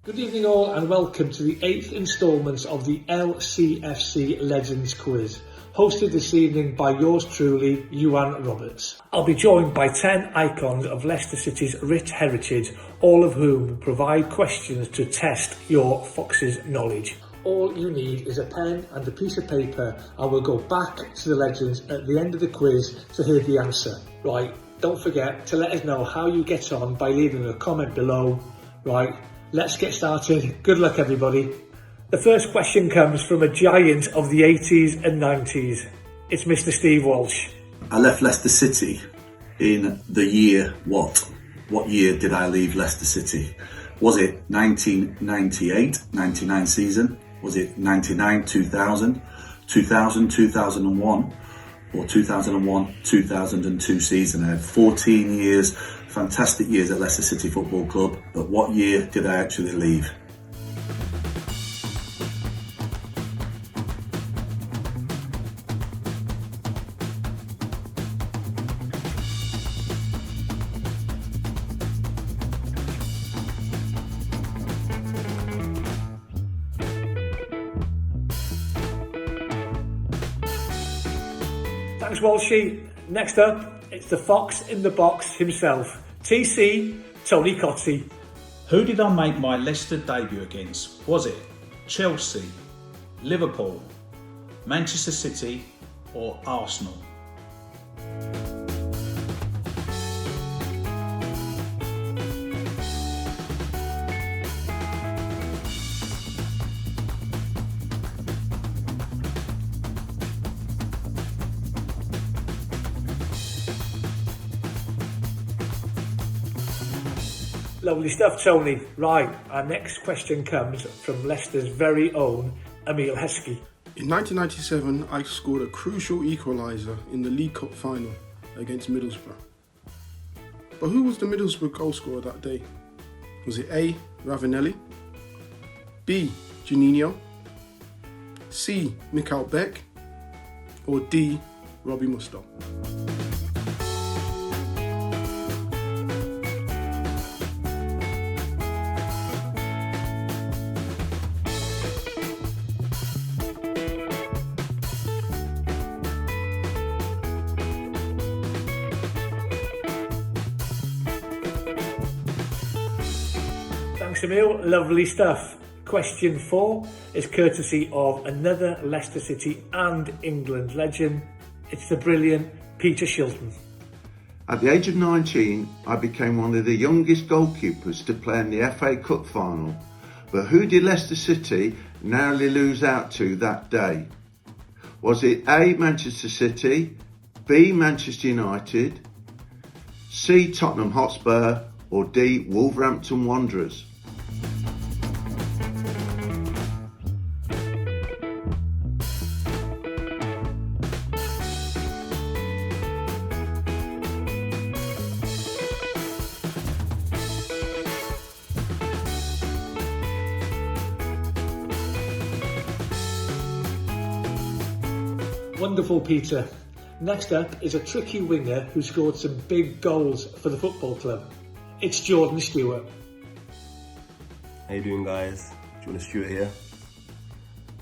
Good evening all and welcome to the 8th instalment of the LCFC Legends Quiz, hosted this evening by yours truly, Iwan Roberts. I'll be joined by 10 icons of Leicester City's rich heritage, all of whom provide questions to test your Fox's knowledge. All you need is a pen and a piece of paper and we'll go back to the legends at the end of the quiz to hear the answer. Right, don't forget to let us know how you get on by leaving a comment below. Right, let's get started. Good luck everybody. The first question comes from a giant of the 80s and 90s. It's Mr. Steve Walsh. I left Leicester City in the year what? What year did I leave Leicester City? Was it 1998, 99 season? Was it 99, 2000, 2000, 2001, or 2001, 2002 season? I had 14 years, fantastic years at Leicester City Football Club, but what year did I actually leave? Thanks Walshy. Next up, it's the Fox in the Box himself, TC Tony Cotsey. Who did I make my Leicester debut against? Was it Chelsea, Liverpool, Manchester City or Arsenal? Lovely stuff, Tony. Right, our next question comes from Leicester's very own Emile Heskey. In 1997, I scored a crucial equaliser in the League Cup final against Middlesbrough. But who was the Middlesbrough goalscorer that day? Was it A. Ravanelli, B. Juninho, C. Mikael Beck, or D. Robbie Mustoe? Thanks Emile, lovely stuff. Question 4 is courtesy of another Leicester City and England legend. It's the brilliant Peter Shilton. At the age of 19, I became one of the youngest goalkeepers to play in the FA Cup final. But who did Leicester City narrowly lose out to that day? Was it A. Manchester City, B. Manchester United, C. Tottenham Hotspur, or D. Wolverhampton Wanderers? Wonderful, Peter. Next up is a tricky winger who scored some big goals for the football club. It's Jordan Stewart. How you doing, guys? Jordan Stewart here.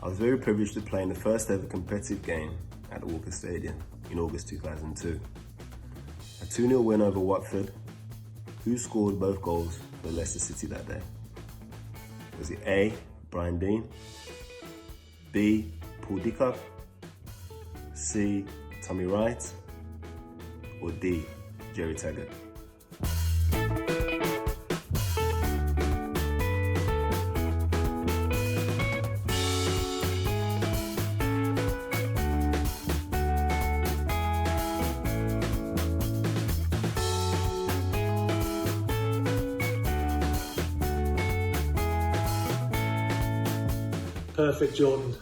I was very privileged to play in the first ever competitive game at the Walker Stadium in August 2002. A 2-0 win over Watford. Who scored both goals for Leicester City that day? Was it A. Brian Deane, B. Paul Dickov, C. Tommy Wright, or D. Jerry Taggart? Perfect, Jordan.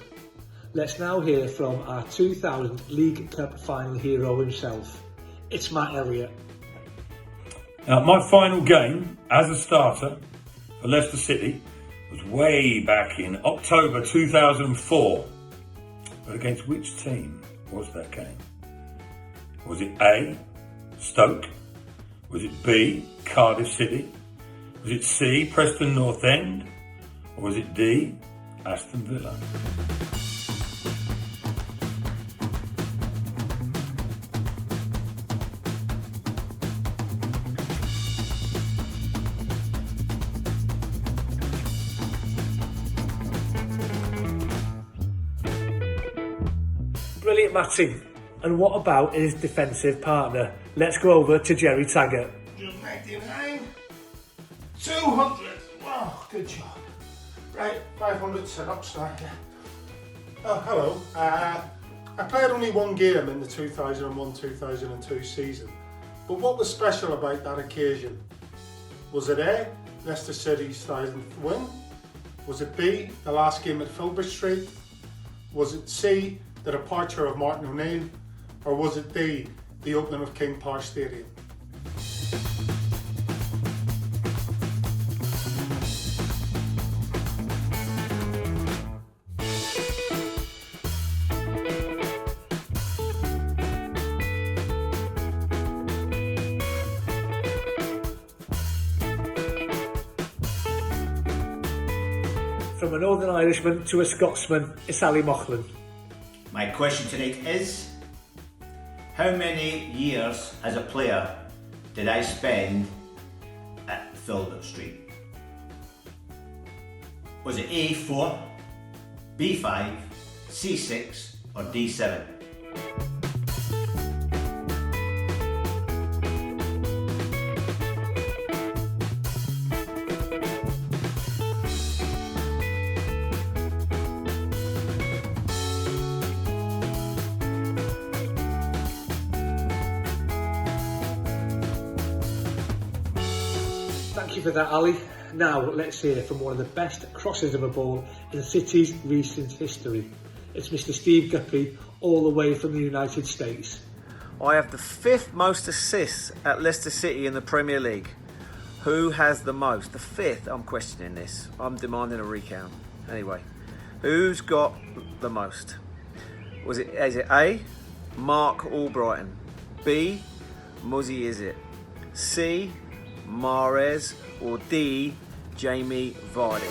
Let's now hear from our 2000 League Cup final hero himself. It's Matt Elliott. My final game as a starter for Leicester City was way back in October 2004. But against which team was that game? Was it A, Stoke? Was it B, Cardiff City? Was it C, Preston North End? Or was it D, Aston Villa? Brilliant, Matty. And what about his defensive partner? Let's go over to Jerry Taggart. 99, 200. Wow, good job. Right, 500 set-ups. Oh, hello. I played only one game in the 2001-2002 season. But what was special about that occasion? Was it A, Leicester City's 1000th win? Was it B, the last game at Filbert Street? Was it C, the departure of Martin O'Neill? Or was it D, the opening of King Power Stadium? From a Northern Irishman to a Scotsman, it's Ali Moughlan. My question tonight is, how many years as a player did I spend at Filbert Street? Was it A, 4, B, 5, C, 6 or D, 7? Thank you for that, Ali. Now, let's hear from one of the best crosses of a ball in the City's recent history. It's Mr. Steve Guppy, all the way from the United States. I have the 5th most assists at Leicester City in the Premier League. Who has the most? The 5th? I'm questioning this. I'm demanding a recount. Anyway, who's got the most? Is it A, Mark Albrighton, B, Muzzy Is It, C, Mahrez, or D, Jamie Vardy?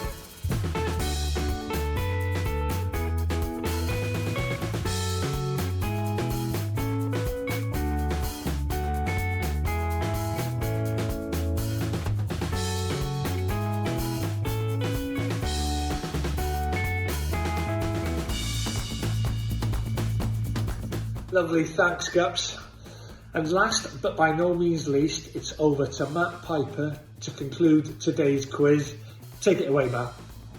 Lovely, thanks, Gups. And last but by no means least, it's over to Matt Piper to conclude today's quiz. Take it away, Matt.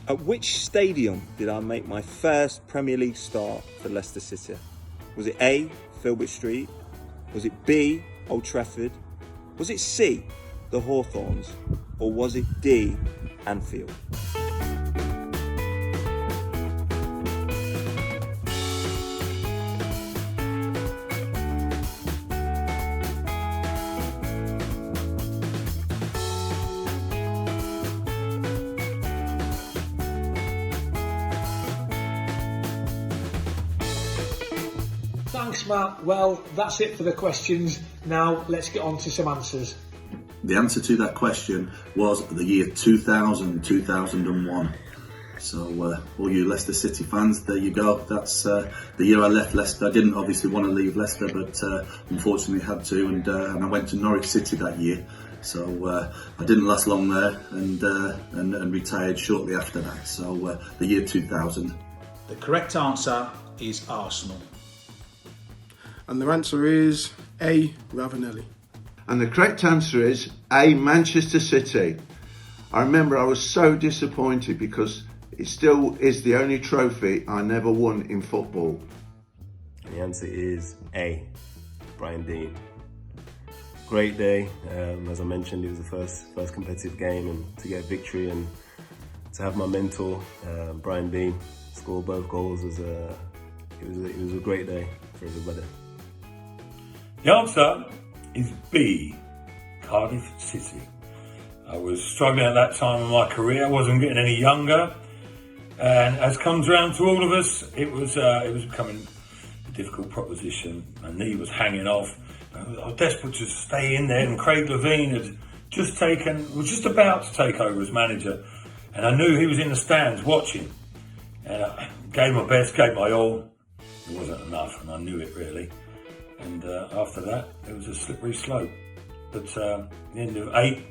At which stadium did I make my first Premier League start for Leicester City? Was it A, Filbert Street? Was it B, Old Trafford? Was it C, the Hawthorns? Or was it D, Anfield? Thanks, Matt. Well, that's it for the questions. Now, let's get on to some answers. The answer to that question was the year 2000-2001. So all you Leicester City fans, there you go. That's the year I left Leicester. I didn't obviously want to leave Leicester, but unfortunately had to, and I went to Norwich City that year. So I didn't last long there, and retired shortly after that. So the year 2000. The correct answer is Arsenal. And the answer is A, Ravanelli. And the correct answer is A, Manchester City. I remember I was so disappointed because it still is the only trophy I never won in football. And the answer is A, Brian Deane. Great day. As I mentioned, it was the first competitive game, and to get a victory and to have my mentor, Brian Deane, score both goals it was a great day for everybody. The answer is B, Cardiff City. I was struggling at that time in my career. I wasn't getting any younger, and as comes round to all of us, it was becoming a difficult proposition. My knee was hanging off. I was desperate to stay in there, and Craig Levein was just about to take over as manager. And I knew he was in the stands watching. And I gave my best, gave my all. It wasn't enough, and I knew it really. And after that, it was a slippery slope. But the end of 8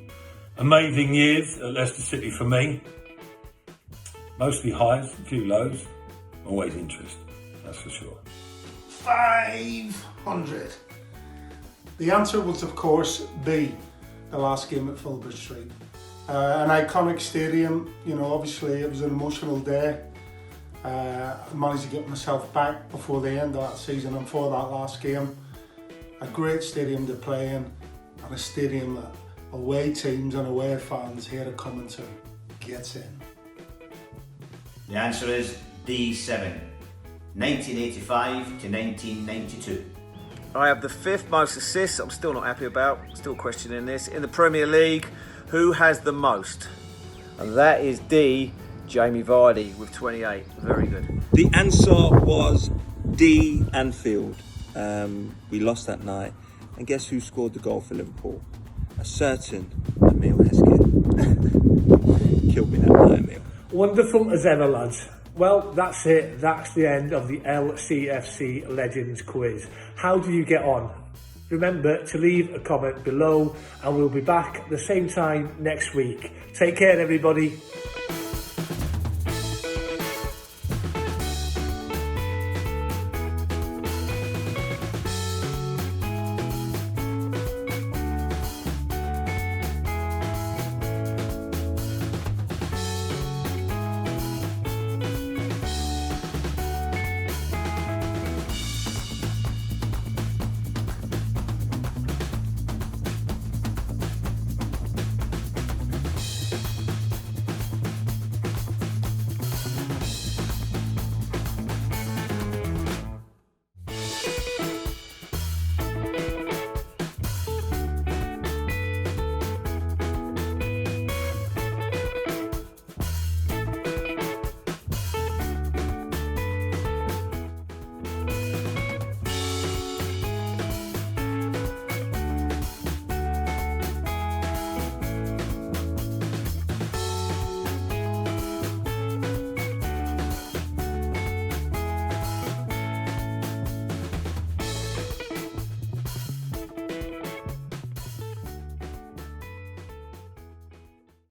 amazing years at Leicester City for me. Mostly highs, a few lows. Always interest, that's for sure. 500. The answer was, of course, B, the last game at Filbert Street. An iconic stadium, you know, obviously it was an emotional day. I managed to get myself back before the end of that season and for that last game. A great stadium to play in, and a stadium that away teams and away fans here are coming to gets in. The answer is D7, 1985 to 1992. I have the 5th most assists. I'm still not happy about. Still questioning this. In the Premier League, who has the most? And that is D, Jamie Vardy with 28. Very good. The answer was D, Anfield. We lost that night. And guess who scored the goal for Liverpool? A certain Emil Hesketh. Killed me that night, Emil. Wonderful as ever, lads. Well, that's it. That's the end of the LCFC Legends Quiz. How did you get on? Remember to leave a comment below, and we'll be back at the same time next week. Take care, everybody.